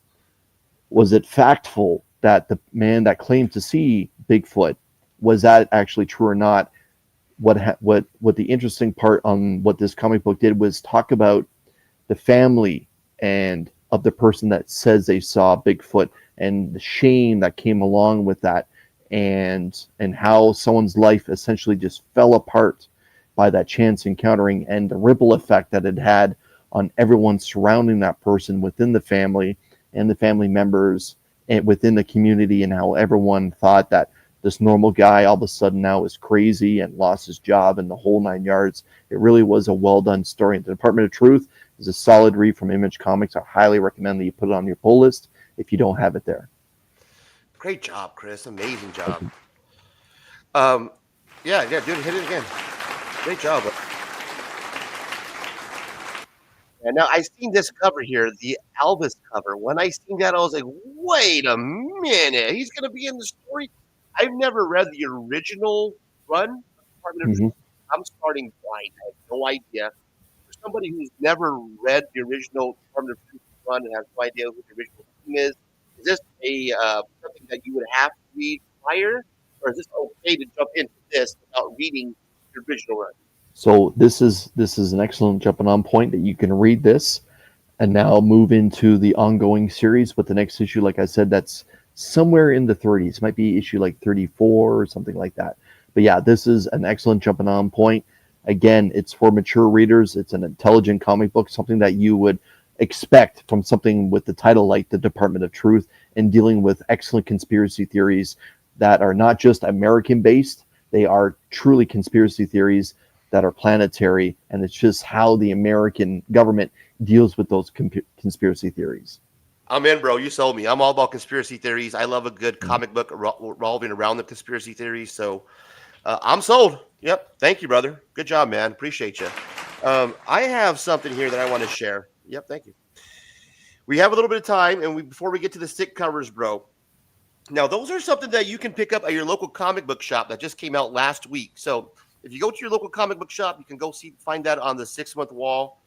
was it factful that the man that claimed to see Bigfoot, was that actually true or not? What the interesting part on what this comic book did was talk about the family and of the person that says they saw Bigfoot and the shame that came along with that. And how someone's life essentially just fell apart by that chance encountering, and the ripple effect that it had on everyone surrounding that person within the family and the family members and within the community, and how everyone thought that this normal guy all of a sudden now is crazy and lost his job and the whole 9 yards. It really was a well done story. And the Department of Truth is a solid read from Image Comics. I highly recommend that you put it on your pull list if you don't have it there. Great job, Chris. Amazing job. Dude, hit it again. Great job. And now I seen this cover here, the Elvis cover. When I seen that, I was like, wait a minute. He's going to be in the story. I've never read the original run. I'm starting blind. I have no idea. For somebody who's never read the original Department of Truth run and has no idea who the original team is this something that you would have to read prior, or is this okay to jump into this without reading the original run? So this is an excellent jumping on point that you can read this and now move into the ongoing series with the next issue. Like I said, that's somewhere in the 30s. Might be issue like 34 or something like that. But yeah, this is an excellent jumping on point. Again, it's for mature readers. It's an intelligent comic book, something that you would expect from something with the title like the Department of Truth, and dealing with excellent conspiracy theories that are not just American based. They are truly conspiracy theories that are planetary, and it's just how the American government deals with those conspiracy theories. I'm in, bro. You sold me. I'm all about conspiracy theories. I love a good comic book revolving around the conspiracy theories. So I'm sold. Yep. Thank you, brother. Good job, man. Appreciate you. I have something here that I want to share. Yep. Thank you. We have a little bit of time, and before we get to the stick covers, bro. Now, those are something that you can pick up at your local comic book shop that just came out last week. So if you go to your local comic book shop, you can go find that on the 6-month wall.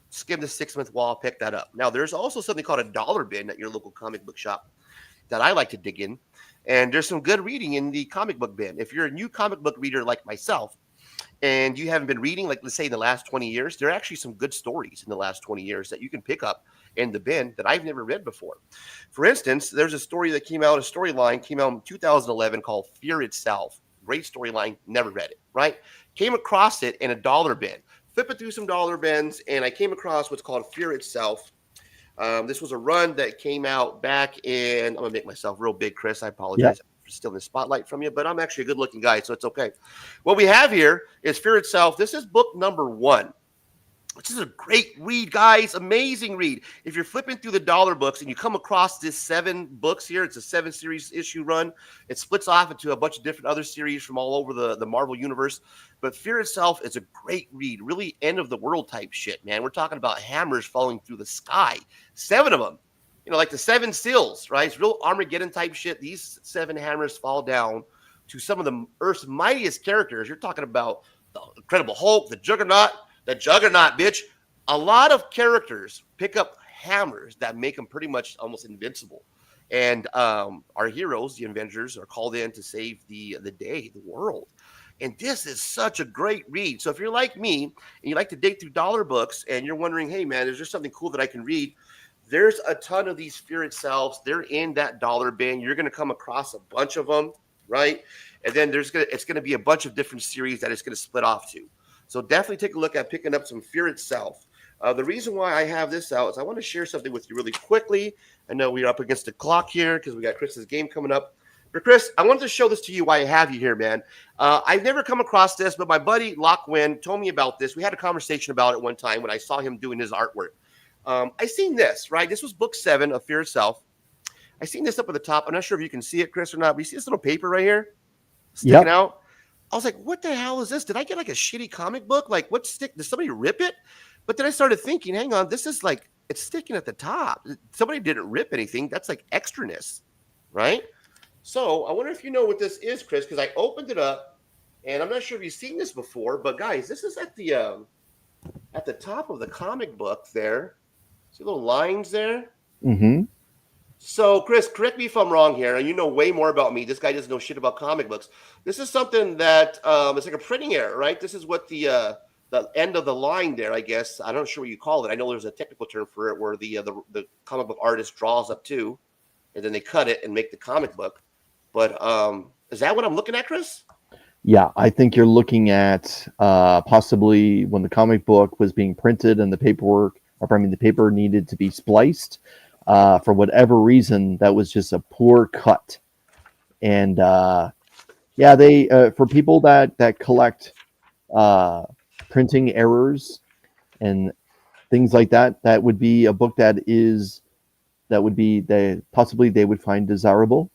Skim the 6-month wall, pick that up. Now, there's also something called a dollar bin at your local comic book shop that I like to dig in. And there's some good reading in the comic book bin. If you're a new comic book reader like myself, and you haven't been reading, like let's say in the last 20 years, there are actually some good stories in the last 20 years that you can pick up in the bin that I've never read before. For instance, there's a storyline came out in 2011 called Fear Itself. Great storyline, never read it, right? Came across it in a dollar bin. Flipping through some dollar bins, and I came across what's called Fear Itself. This was a run that came out back in, I'm going to make myself real big, Chris. I apologize. Yep. For stealing the spotlight from you, but I'm actually a good-looking guy, so it's okay. What we have here is Fear Itself. This is book number 1. This is a great read, guys. Amazing read. If you're flipping through the dollar books and you come across this 7 books here, it's a 7-series issue run. It splits off into a bunch of different other series from all over the Marvel universe. But Fear Itself is a great read. Really end of the world type shit, man. We're talking about hammers falling through the sky. 7 of them. You know, like the 7 seals, right? It's real Armageddon type shit. These 7 hammers fall down to some of the Earth's mightiest characters. You're talking about the Incredible Hulk, the Juggernaut, bitch. A lot of characters pick up hammers that make them pretty much almost invincible. And our heroes, the Avengers, are called in to save the day, the world. And this is such a great read. So if you're like me and you like to dig through dollar books and you're wondering, hey, man, is there something cool that I can read? There's a ton of these Fear Itself. They're in that dollar bin. You're going to come across a bunch of them, right? And then it's going to be a bunch of different series that it's going to split off to. So definitely take a look at picking up some Fear Itself. The reason why I have this out is I want to share something with you really quickly. I know we're up against the clock here because we got Chris's game coming up. But Chris, I wanted to show this to you why I have you here, man. I've never come across this, but my buddy Locke Wynn told me about this. We had a conversation about it one time when I saw him doing his artwork. I seen this, right? This was book 7 of Fear Itself. I seen this up at the top. I'm not sure if you can see it, Chris, or not. But you see this little paper right here sticking out? I was like, what the hell is this? Did I get like a shitty comic book? Like, what stick? Did somebody rip it? But then I started thinking, hang on, this is like, it's sticking at the top. Somebody didn't rip anything. That's like extraness, right? So I wonder if you know what this is, Chris, because I opened it up, and I'm not sure if you've seen this before, but guys, this is at the top of the comic book there. See little lines there? Mm-hmm. So, Chris, correct me if I'm wrong here, and you know way more about me. This guy doesn't know shit about comic books. This is something that it's like a printing error, right? This is what the end of the line there, I guess. I'm not sure what you call it. I know there's a technical term for it where the comic book artist draws up to, and then they cut it and make the comic book. But is that what I'm looking at, Chris? Yeah, I think you're looking at possibly when the comic book was being printed and the paper needed to be spliced. For whatever reason, that was just a poor cut. And they for people that collect printing errors and things like that, that would be a book they would find desirable.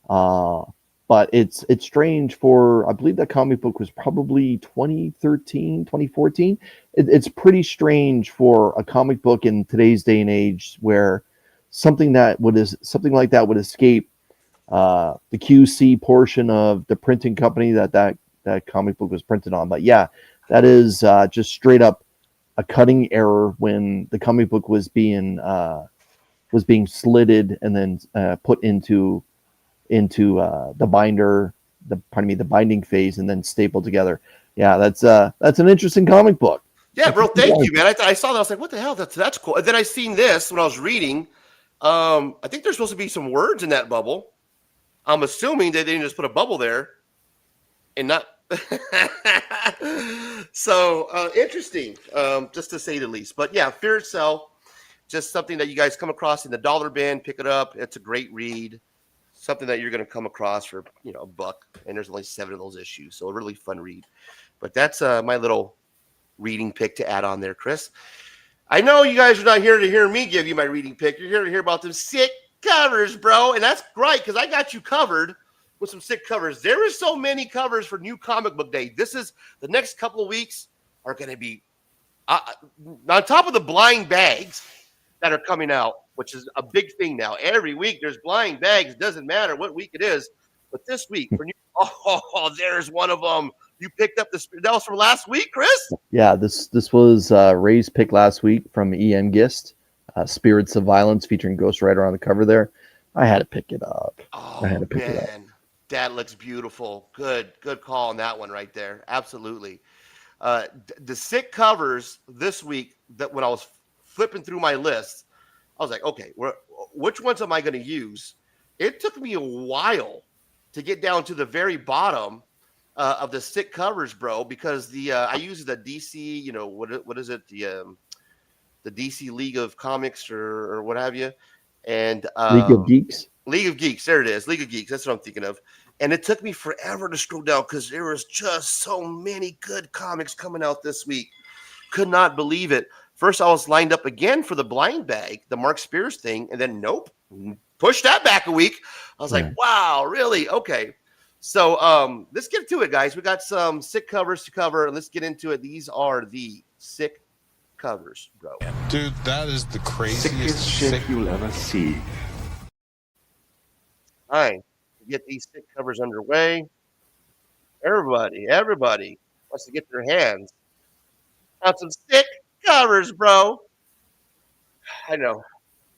But it's strange I believe that comic book was probably 2013, 2014. It's pretty strange for a comic book in today's day and age where something like that would escape the QC portion of the printing company that comic book was printed on. But yeah, that is just straight up a cutting error when the comic book was being slitted and then put into the binding phase and then stapled together. Yeah, that's an interesting comic book. Yeah, bro, thank you, man. I saw that. I was like, what the hell? That's cool. And then I seen this when I was reading. I think there's supposed to be some words in that bubble. I'm assuming that they didn't just put a bubble there and not. So interesting, just to say the least. But yeah, Fear Itself, just something that you guys come across in the dollar bin. Pick it up. It's a great read. Something that you're going to come across for $1, and there's only 7 of those issues, so a really fun read. But that's my little reading pick to add on there, Chris. I know you guys are not here to hear me give you my reading pick. You're here to hear about them sick covers, bro, and that's great because I got you covered with some sick covers. There is so many covers for New Comic Book Day. The next couple of weeks are going to be on top of the blind bags that are coming out, which is a big thing now. Every week there's blind bags. It doesn't matter what week it is. But this week, there's one of them. You picked up that was from last week, Chris? Yeah, this was Ray's pick last week from EM Gist, Spirits of Violence, featuring Ghost Rider on the cover there. I had to pick it up. Oh, I had to pick it up. That looks beautiful. Good call on that one right there. Absolutely. The sick covers this week, that when I was flipping through my list, I was like, okay, which ones am I going to use? It took me a while to get down to the very bottom of the sick covers, bro, because I use the DC, what is it? The DC League of Comics or what have you. And League of Geeks. League of Geeks. There it is. League of Geeks. That's what I'm thinking of. And it took me forever to scroll down because there was just so many good comics coming out this week. Could not believe it. First, I was lined up again for the blind bag, the Mark Spears thing, and then nope, pushed that back a week. I was like, wow, really? Okay. So let's get to it, guys. We got some sick covers to cover, and let's get into it. These are the sick covers, bro. Dude, that is the craziest Sickest shit you'll ever see. All right, get these sick covers underway. Everybody wants to get their hands on some sick covers, bro. I know.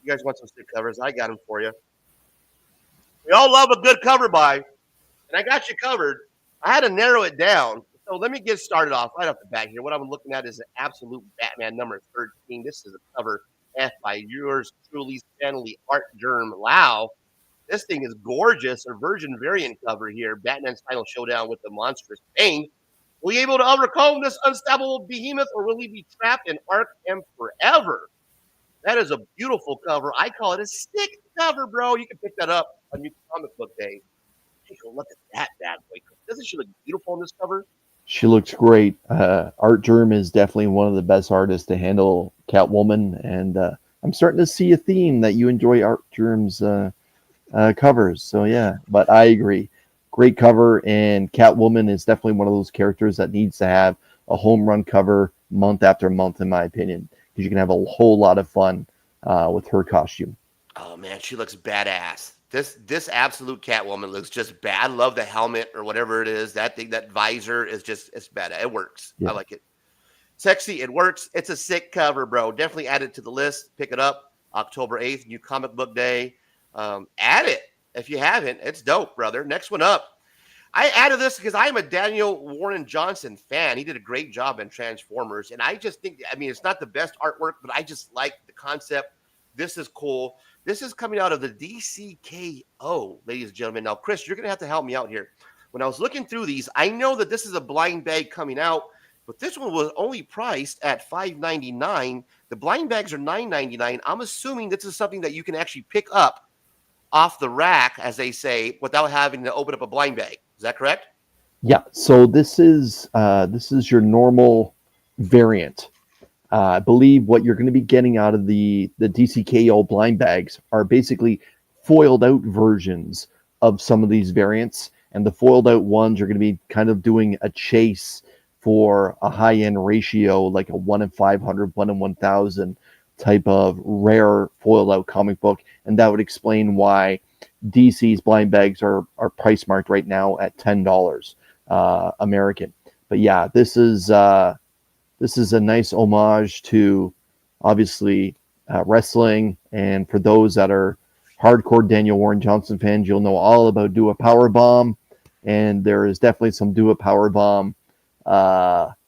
You guys want some sick covers. I got them for you. We all love a good cover buy, and I got you covered. I had to narrow it down. So let me get started off right off the bat here. What I'm looking at is an absolute Batman number 13. This is a cover F by yours truly, Stanley Art Germ Lau. This thing is gorgeous. A Virgin variant cover here. Batman's final showdown with the monstrous Bane. Will he be able to overcome this unstoppable behemoth, or will he be trapped in Arkham forever? That is a beautiful cover. I call it a sick cover, bro. You can pick that up on New Comic Book Day. Take a look at that bad boy. Doesn't she look beautiful on this cover? She looks great. Art Germ is definitely one of the best artists to handle Catwoman, and I'm starting to see a theme that you enjoy Art Germ's covers. So yeah, but I agree. Great cover, and Catwoman is definitely one of those characters that needs to have a home run cover month after month, in my opinion, because you can have a whole lot of fun with her costume. Oh man, she looks badass. This absolute Catwoman looks just bad. I love the helmet or whatever it is. That thing, that visor is it's bad. It works. Yeah. I like it. Sexy. It works. It's a sick cover, bro. Definitely add it to the list. Pick it up. October 8th, New Comic Book Day. Add it if you haven't. It's dope, brother. Next one up. I added this because I'm a Daniel Warren Johnson fan. He did a great job in Transformers. And I just think, it's not the best artwork, but I just like the concept. This is cool. This is coming out of the DCKO, ladies and gentlemen. Now, Chris, you're going to have to help me out here. When I was looking through these, I know that this is a blind bag coming out, but this one was only priced at $5.99. The blind bags are $9.99. I'm assuming this is something that you can actually pick up off the rack, as they say, without having to open up a blind bag. Is that correct? Yeah. So this is your normal variant. I believe what you're going to be getting out of the DCKO blind bags are basically foiled out versions of some of these variants. And the foiled out ones are going to be kind of doing a chase for a high end ratio, like a 1 in 500, 1 in 1,000 type of rare foiled out comic book. And that would explain why DC's blind bags are price marked right now at $10 American. But yeah, this is a nice homage to, obviously, wrestling. And for those that are hardcore Daniel Warren Johnson fans, you'll know all about Do a Powerbomb. And there is definitely some Do a Powerbomb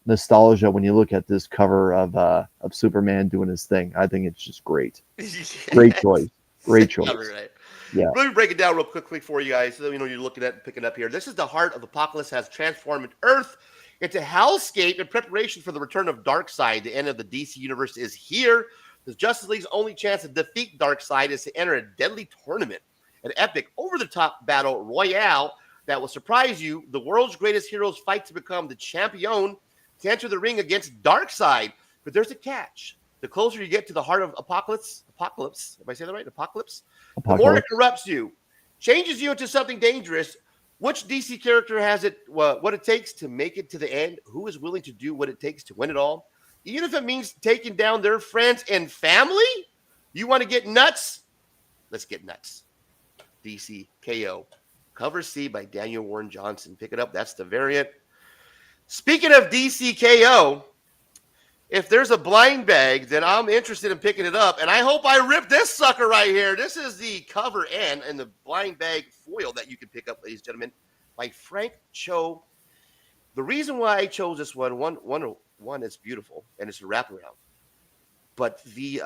nostalgia when you look at this cover of Superman doing his thing. I think it's just great. Great choice. Great choice. Right. Yeah. Let me break it down real quickly for you guys. So, you're looking at picking up here. This is the heart of Apocalypse has transformed Earth into hellscape in preparation for the return of Darkseid. The end of the DC universe is here. The Justice League's only chance to defeat Darkseid is to enter a deadly tournament, an epic, over-the-top battle royale that will surprise you. The world's greatest heroes fight to become the champion to enter the ring against Darkseid. But there's a catch. The closer you get to the heart of Apocalypse, if I say that right, Apocalypse, the more it corrupts you, changes you into something dangerous. Which DC character has it what it takes to make it to the end? Who is willing to do what it takes to win it all? Even if it means taking down their friends and family? You want to get nuts? Let's get nuts. DC KO. Cover C by Daniel Warren Johnson. Pick it up. That's the variant. Speaking of DC KO, if there's a blind bag, then I'm interested in picking it up. And I hope I rip this sucker right here. This is the cover N and the blind bag foil that you can pick up, ladies and gentlemen, by Frank Cho. The reason why I chose this one, it's beautiful and it's a wraparound. But the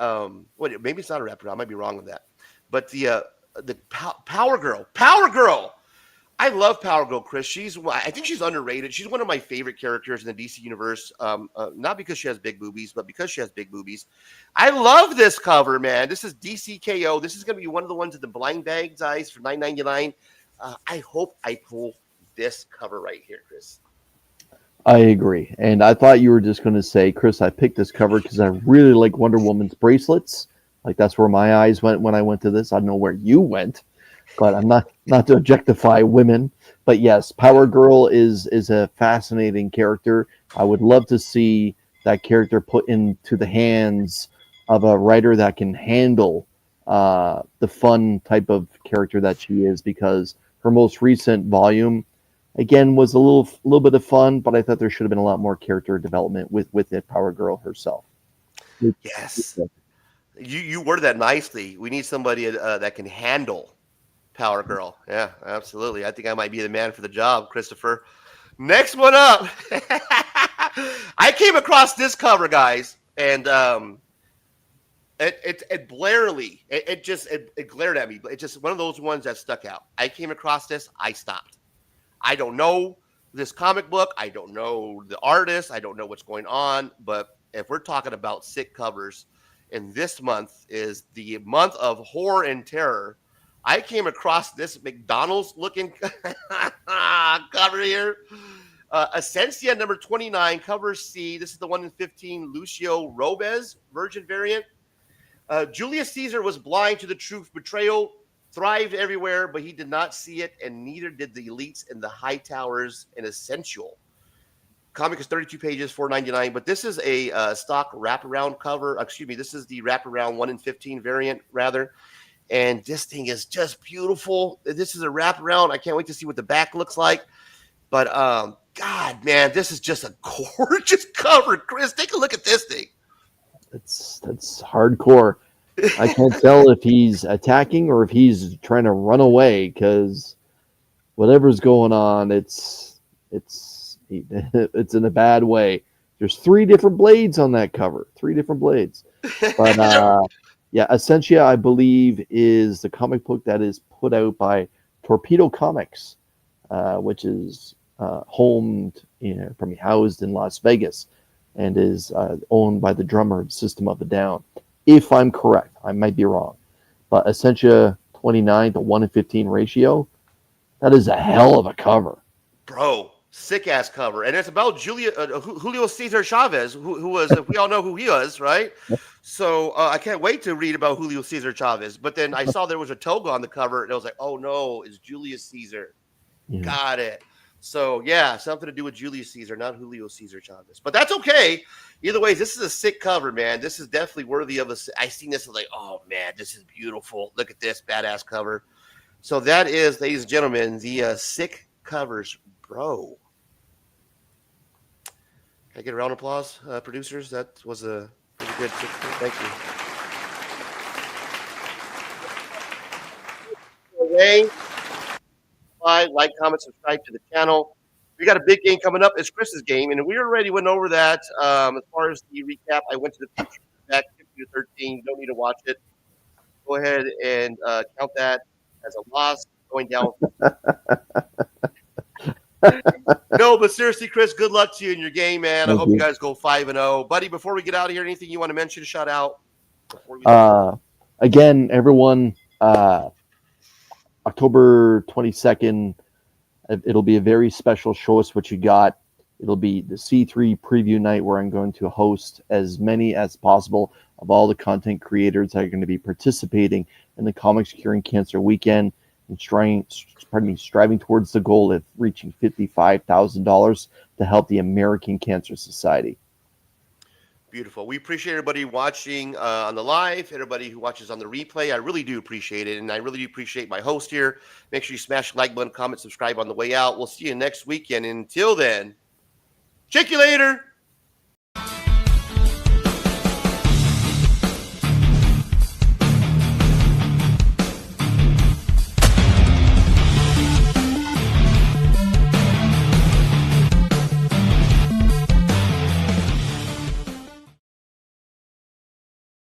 maybe it's not a wraparound. I might be wrong with that. But the Power Girl. I love Power Girl, Chris. I think she's underrated. She's one of my favorite characters in the DC universe. Not because she has big boobies, but because she has big boobies. I love this cover, man. This is DCKO. This is going to be one of the ones at the blind bag size for $9.99. I hope I pull this cover right here, Chris. I agree. And I thought you were just going to say, Chris, I picked this cover because I really like Wonder Woman's bracelets. Like, that's where my eyes went when I went to this. I don't know where you went. But I'm not to objectify women. But yes, Power Girl is a fascinating character. I would love to see that character put into the hands of a writer that can handle the fun type of character that she is, because her most recent volume, again, was a little bit of fun, but I thought there should have been a lot more character development with the Power Girl herself. Yes. You worded that nicely. We need somebody that can handle Power Girl. Yeah, absolutely. I think I might be the man for the job, Christopher. Next one up. I came across this cover, guys, and it glared at me. But it's just one of those ones that stuck out. I came across this. I stopped. I don't know this comic book. I don't know the artist. I don't know what's going on. But if we're talking about sick covers, and this month is the month of horror and terror, I came across this McDonald's looking cover here. Essentia number 29, cover C. This is the 1 in 15 Lucio Robes Virgin variant. Julius Caesar was blind to the truth. Betrayal thrived everywhere, but he did not see it, and neither did the elites in the high towers and Essential. Comic is 32 pages, $4.99, but this is a stock wraparound cover. Excuse me, this is the wraparound 1 in 15 variant, rather. And this thing is just beautiful. This is a wraparound. I can't wait to see what the back looks like. But, God, man, this is just a gorgeous cover. Chris, take a look at this thing. That's hardcore. I can't tell if he's attacking or if he's trying to run away, because whatever's going on, it's in a bad way. There's 3 different blades on that cover. 3 different blades. But yeah, Essentia, I believe, is the comic book that is put out by Torpedo Comics, which is housed in Las Vegas, and is owned by the drummer of System of a Down. If I'm correct, I might be wrong. But Essentia 29, the 1 in 15 ratio, that is a hell of a cover. Bro, sick ass cover. And it's about Julio Cesar Chavez, who was, we all know who he was, right? So I can't wait to read about Julio Cesar Chavez. But then I saw there was a toga on the cover, and I was like, oh no, it's Julius Caesar. Yeah. Got it. So yeah, something to do with Julius Caesar, not Julio Cesar Chavez. But that's okay. Either way, this is a sick cover, man. This is definitely worthy of I seen this and like, oh man, this is beautiful. Look at this badass cover. So that is, ladies and gentlemen, the sick covers, bro. Can I get a round of applause, producers? That was a pretty good. Thank you. Like, comment, subscribe to the channel. We got a big game coming up. It's Chris's game, and we already went over that. As far as the recap, I went to the future, back 50-13. Don't need to watch it. Go ahead and count that as a loss, going down. No, but seriously, Chris, good luck to you in your game, man. I hope you guys go 5-0. Buddy, before we get out of here, anything you want to mention, shout out? Again, everyone, October 22nd, it'll be a very special Show Us What You Got. It'll be the C3 preview night where I'm going to host as many as possible of all the content creators that are going to be participating in the Comics Curing Cancer Weekend. and striving towards the goal of reaching $55,000 to help the American Cancer Society. Beautiful. We appreciate everybody watching on the live, everybody who watches on the replay. I really do appreciate it. And I really do appreciate my host here. Make sure you smash the like button, comment, subscribe on the way out. We'll see you next weekend. Until then, check you later.